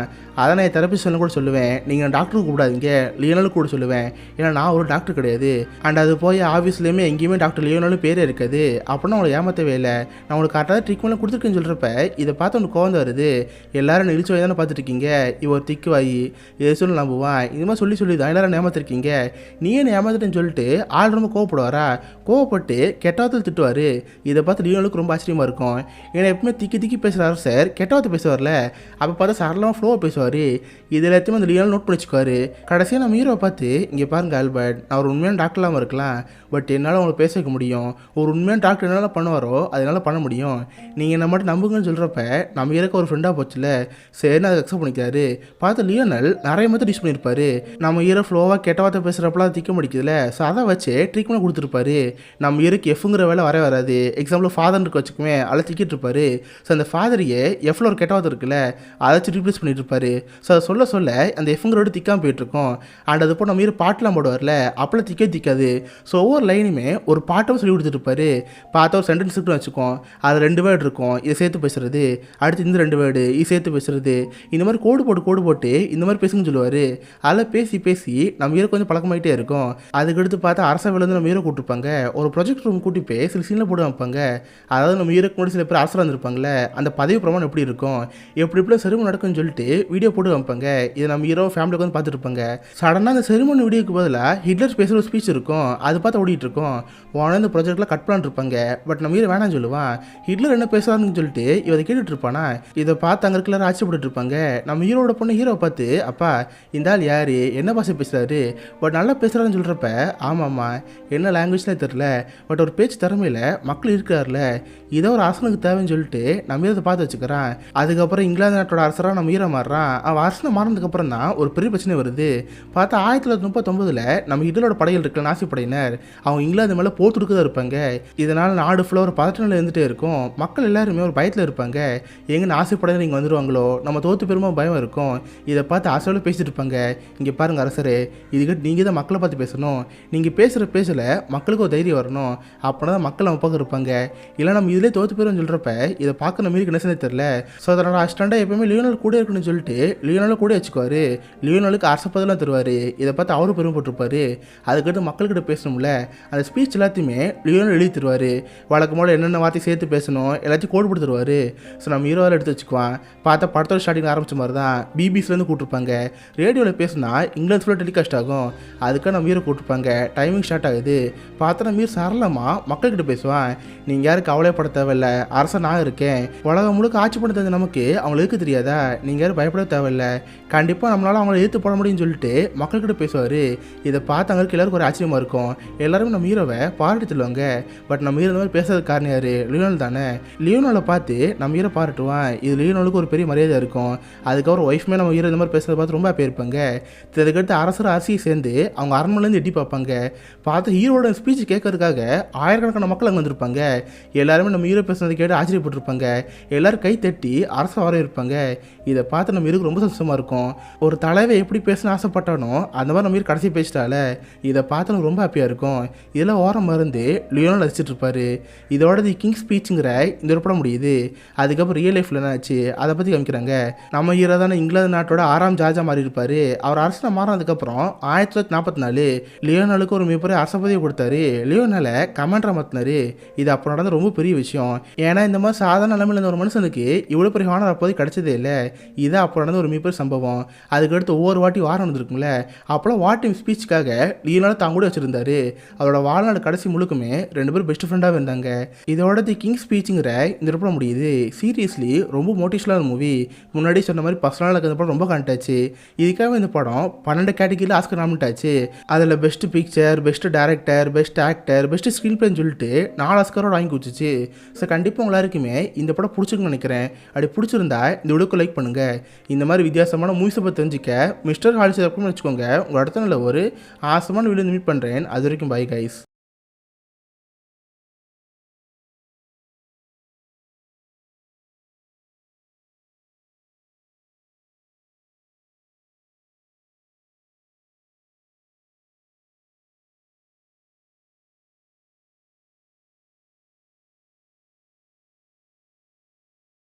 அதை நான் தெரபிஸ்ட் கூட சொல்லுவேன். நீங்கள் டாக்டருக்கு கூப்பிடாதீங்க, லியோனலுக்கு கூட சொல்லுவேன். ஏன்னா நான் ஒரு டாக்டர் கிடையாது. அண்ட் அது போய் ஆஃபீஸ்லேயுமே எங்கேயுமே டாக்டர் லியோனலும் பேரே இருக்காது. அப்படின்னா அவங்களை ஏமாற்றவே இல்லை. நான் உங்களுக்கு கரெக்டாக ட்ரீட்மெண்ட்லாம் கொடுத்துருக்கேன்னு சொல்கிறப்ப இதை பார்த்து உனக்கு கோவம் வருது. எல்லாரும் இழிச்சு வாய் தானே பார்த்துருக்கீங்க, இவர் திக்கு வாயி இதை சொல்லி நம்புவான். இது மாதிரி சொல்லி தான் எல்லாரும் ஏமாத்திருக்கீங்க, நீ என்ன ஏமாத்திட்டேன்னு சொல்லிட்டு ஆள் ரொம்ப கோவப்படுவாரா. கோவப்பட்டு கெட்டவாத்தில் திட்டுவார். இதை பார்த்து லியோனலுக்கு ரொம்ப ஆச்சரியமாக இருக்கும். ஏன்னா எப்பவுமே திக்கி பேசுகிறாரு சார், கெட்டவாத்தை பேசுவார்ல, அப்போ பார்த்தா சரளமாக ஃப்ளோவாக பேசுவார். இது எல்லாத்தையும் அந்த லியோனல் நோட் பண்ணி வச்சுக்குவார். கடைசியாக நம்ம ஹீரோவை பார்த்து இங்கே பாருங்கள் ஆல்பர்ட், நான் ஒரு உண்மையான டாக்டர் இல்லாமல் இருக்கலாம், பட் என்னால் உங்களை பேச வைக்க முடியும். ஒரு உண்மையான டாக்டர் என்னால் பண்ணுவாரோ அதனால் பண்ண முடியும். நீங்கள் என்ன மட்டும் நம்புங்கன்னு சொல்கிறப்ப நம்ம இருக்க ஒரு ஃப்ரெண்டாக போச்சுல, சரின்னு அதை அக்செப்ட் பண்ணிக்கிறாரு. பார்த்து லியோனல் நிறைய மாதிரி டிஷ் பண்ணியிருப்பாரு. நம்ம ஹீரோ ஃப்ளோவாக கெட்ட வார்த்தை பேசுகிறப்பலாம் திக்க முடிக்குதுல, ஸோ அதை வச்சு ட்ரீட்மெண்ட் கொடுத்துருப்பாரு. நம்ம ஹீரோக்கு எஃப்ங்கிற வேலை வராது. எக்ஸாம்பிள் ஃபாதர் இருக்கு வச்சுக்குமே, அதில் திக்கிட்டு இருப்பாரு. ஸோ அந்த ஃபாதரையே எஃப்ல ஒரு கெட்ட வார்த்தை இருக்குல்ல, அதை வச்சு ரீப்ளேஸ் பண்ணிட்டு இருப்பாரு. ஸோ அதை சொல்ல அந்த எஃப்ங்கிறோட திக்காமல் போயிட்டுருக்கோம். அண்ட் அது போல் நம்ம ஹீரோ பாட்டெலாம் போடுவார்ல, அப்போலாம் திக்காது. ஸோ ஒவ்வொரு லைனுமே ஒரு பாட்டும் சொல்லி கொடுத்துருப்பாரு. பார்த்தா ஒரு சென்டென்ஸ் இருக்குன்னு வச்சுக்கோம், அது 2 வேர்டு இருக்கும், இதை சேர்த்து பேசுறது, அடுத்து இந்த 2 வேர்டு இது சேர்த்து பேசுறது, இந்த மாதிரி கோடு போட்டு இந்த மாதிரி பேசுங்கன்னு சொல்லுவார். அதில் பேசி நம்ம ஹீரோ கொஞ்சம் பழக்கமாகிட்டே இருக்கும். அதுக்கடுத்து பார்த்தா அரச வேலை நம்ம ஹீரோ கூப்பிட்டுருப்பாங்க. ஒரு ப்ரொஜெக்ட் ரூம் கூட்டி போய் சில சீனில் போட்டு வைப்பாங்க. அதாவது நம்ம ஹீரோக்கு முன்னாடி சில பேர் அரசராக இருந்திருப்பாங்களே, அந்த பதவி பிரமாணம் எப்படி இருக்கும், எப்படி செரிமனி நடக்கும்னு சொல்லிட்டு வீடியோ போட்டு வைப்பாங்க. இதை நம்ம ஹீரோ ஃபேமிலிக்கு வந்து பார்த்துட்டு இருப்பாங்க. சடனாக அந்த செரிமனி வீடியோக்கு பதிலாக ஹிட்லர் பேசுகிற ஒரு ஸ்பீச் இருக்கும், அது பார்த்து ஓடிட்டு இருக்கும். உடனே இந்த ப்ராஜெக்ட்லாம் கட் பண்ணிட்டு இருப்பாங்க. பட் நம்ம ஹீரோ வேணாம்னு சொல்லுவான். ஹிட்லர் என்ன பேசுறாங்கன்னு சொல்லிட்டு இவரை கேட்டுட்டு இருப்பானா. இதை பார்த்து அங்கே இருக்கிற ஆச்சரியப்பட்டு இருப்பாங்க. நம்ம ஹீரோட பொண்ணு ஹீரோவை பார்த்து, அப்பா இந்த ஆள் யாரு, என்ன பாஷை பேசுறாரு, பட் நல்லா பேசுறாருன்னு சொல்றப்ப, ஆமாம்மா என்ன லாங்குவேஜ்லாம் தெரியல, பட் ஒரு பேச்சு திறமையில மக்கள் இருக்கிறாருல, இதோ ஒரு அரசனுக்கு தேவைன்னு சொல்லிட்டு நம்ம இதை பார்த்து வச்சுக்கிறான். அதுக்கப்புறம் இங்கிலாந்து நாட்டோட அரசராக நம்ம ஹீரோ மாறுறான். அவன் அரசனை மாறினதுக்கப்புறம் தான் ஒரு பெரிய பிரச்சனை வருது. பார்த்தா 1939 நம்ம ஹிட்லரோட படைகள் இருக்கல, நாசி படையினர், அவங்க இங்கிலாந்து மேலே போர் தொடுக்க தான் இருப்பாங்க. இதனால் நாடு ஃபுல்லாக ஒரு பதற்றத்தில் இருந்துகிட்டே இருக்கும். மக்கள் எல்லாருமே ஒரு பயத்தில் இருப்பாங்க. எங்கே நாசி படையினர் இங்கே வந்துடுவாங்களோ, நம்ம தோற்று பெருமா பயம் இருக்கும். இதை பார்த்து அரசோட பேசிட்டு இருப்பாங்க. இங்கே பாருங்க அரசரே, இதுக்கிட்ட நீங்கள் தான் மக்களை பார்த்து பேசணும். நீங்கள் பேசுகிற பேசல மக்களுக்கு ஒரு தைரியம் வரணும். அப்படின்னா தான் மக்கள் நம்ம பக்கம் இருப்பாங்க. இல்லை நம்ம இதிலே தோற்று போயிடும்னு சொல்கிறப்ப இதை பார்க்க நம்ம என்ன செய்ய தெரியல. ஸோ அதனால் அஸ்டாண்டாக எப்பவுமே லியோனல் கூட இருக்கணும்னு சொல்லிட்டு லியோனல் கூட வச்சுக்குவார். லியோனலுக்கு அரச பதவிலாம் தருவார். இதை பார்த்து அவரும் பெருமைப்பட்டிருப்பார். அதுக்கடுத்து மக்கள்கிட்ட பேசணும்ல, அந்த ஸ்பீச் எல்லாத்தையுமே லியோனல் எழுதி தருவார். வழக்கம் போல என்னென்ன வார்த்தை சேர்த்து பேசணும் எல்லாத்தையும் கோடு போட்டு தருவார். ஸோ நம்ம ஹீரோவில் எடுத்து வச்சுக்குவான். பார்த்தா படத்தோட ஸ்டார்டிங் ஆரம்பிச்ச மாதிரி தான் பிபிசிலேருந்து கூப்பிட்டுருப்பாங்க. ரேடியோவில் பேசினா இங்கிலாந்து ஃபுல்லாக டெலிகாஸ்ட் ஆகும். அதுக்காக நம்ம ஹீரோ கூப்பிட்டுருப்பாங்க. டைமிங் ஸ்டார்ட் ஆகுது. பார்த்தா நம்ம ஹீரோ சரளமாக மக்கள்கிட்ட பேசுவான். நீங்கள் யாரும் கவலைப்பட தேவையில்ல, அரசன் நான் இருக்கேன். உலகம் முழுக்க ஆட்சி பண்ண தெரிஞ்ச நமக்கு அவங்களை எதுக்கு தெரியாதா, நீங்கள் யாரும் பயப்பட தேவையில்ல, கண்டிப்பாக நம்மளால் அவங்கள எதிர்த்து போட முடியும்னு சொல்லிட்டு மக்கள்கிட்ட பேசுவார். இதை பார்த்து அங்கே இருக்க எல்லாருக்கும் ஒரு ஆச்சரியமாக இருக்கும். எல்லாருமே நம்ம ஹீரோவை பாராட்டி சொல்லுவாங்க. பட் நம்ம ஹீரோ இந்த மாதிரி பேசுறதுக்கு காரணம் யார், லியோனல் தானே. லியோனலை பார்த்து நம்ம ஹீரோ பாராட்டுவான். இது லியோனலுக்கு ஒரு பெரிய மரியாதை இருக்கும். அதுக்கப்புறம் ஒய்ஃப்மே நம்ம ஹீரோ இந்த மாதிரி பேசுறதை பார்த்து ரொம்ப ஹாப்பியாக இருப்பாங்க. இதுக்கடுத்து அரசர் அரசியை சேர்ந்து அவங்க அரண்மனையிலேருந்து எட்டி பார்ப்பாங்க. பார்த்து ஹீரோட ஸ்பீச் கேட்கறதுக்காக ஆயிரக்கணக்கான மக்கள் அங்கே வந்திருப்பாங்க. எல்லாருமே நம்ம ஹீரோ பேசுறதை கேட்டு ஆச்சரியப்பட்டிருப்பாங்க. எல்லாரும் கை தட்டி அரசை வரவேற்பாங்க. இதை பார்த்து நம்ம ஹீரோக்கு ரொம்ப சந்தோஷமாக இருக்கும். ஒரு தலைவை எப்படி பேசணும்னு ஆசைப்பட்டானோ அந்த மாதிரி நம்ம ஹீரோ கடைசி பேசிட்டால, இதை பார்த்து எனக்கு ரொம்ப ஹாப்பியாக இருக்கும். இதெல்லாம் ஓரம் மருந்து லியோனல் ரசிச்சுட்டு இருப்பாரு. இதோட தி கிங் ஸ்பீச்சுங்கிற இந்த ஒரு படம் முடியுது. அதுக்கப்புறம் ரியல் லைஃப்ல என்ன ஆச்சு அதை பற்றி காமிக்கிறாங்க. நம்ம ஹீரோ தானே இங்கிலாந்து நாட்டோட 6ஆம் ஜார்ஜா மாறி இருப்பாரு. அவர் அரசனை மாறினதுக்கப்புறம் 1944 லியோனலுக்கு ஒரு மிகப்பெரிய அரச பதவியை கொடுத்தாரு. லியோனலை கமாண்டரா மாற்றினாரு. இது அப்போ நடந்த ரொம்ப பெரிய விஷயம். ஏன்னா இந்த மாதிரி சாதாரண நிலைமையில இருந்த ஒரு மனுஷனுக்கு இவ்வளோ பெரிய ஹானர் அப்போது கிடைச்சதே இல்லை. இது அப்போ நடந்த ஒரு மிகப்பெரிய சம்பவம். அதுக்கடுத்து ஒவ்வொரு வாட்டி வாரம் நடந்திருக்கும்ல, அப்போலாம் வாட்டிங் ஸ்பீச்சுக்காக லியோனலை தான் கூட வச்சிருந்தாரு. அவரோட வாழ்நாடு கடைசி முழுக்குமே 2 பேரும் பெஸ்ட் ஃப்ரெண்டாக இருந்தாங்க. இதோட தி கிங் ஸ்பீச்சுங்கிற இந்த படம் முடியுது. சீரியஸ்லி ரொம்ப மோட்டிவேஷனலான மூவி. முன்னாடி சொன்ன மாதிரி பர்சனலாக இந்த படம் ரொம்ப கண்டாச்சு. இதுக்காக இந்த படம் 12 கேட்டகிரியில் ஆஸ்கர் நாமினேட் ஆச்சு. அதில் best picture, best director, best actor, best screen பிளேன்னு சொல்லிட்டு 4 ஆஸ்கரோட வாங்கி குடிச்சிச்சு. ஸோ கண்டிப்பாக உங்க எல்லாருக்குமே இந்த படம் பிடிச்சிருக்குன்னு நினைக்கிறேன். அப்படி பிடிச்சிருந்தா இந்த வீடியோக்கு லைக் பண்ணுங்க. இந்த மாதிரி வித்தியாசமான மூவிஸை பற்றி தெரிஞ்சுக்க மிஸ்டர் ஹாலிஸ் வச்சுக்கோங்க. உங்கள் இடத்துல ஒரு ஆசமான வீடியோ மீட் பண்ணுறேன். அது வரைக்கும் பை கைஸ்.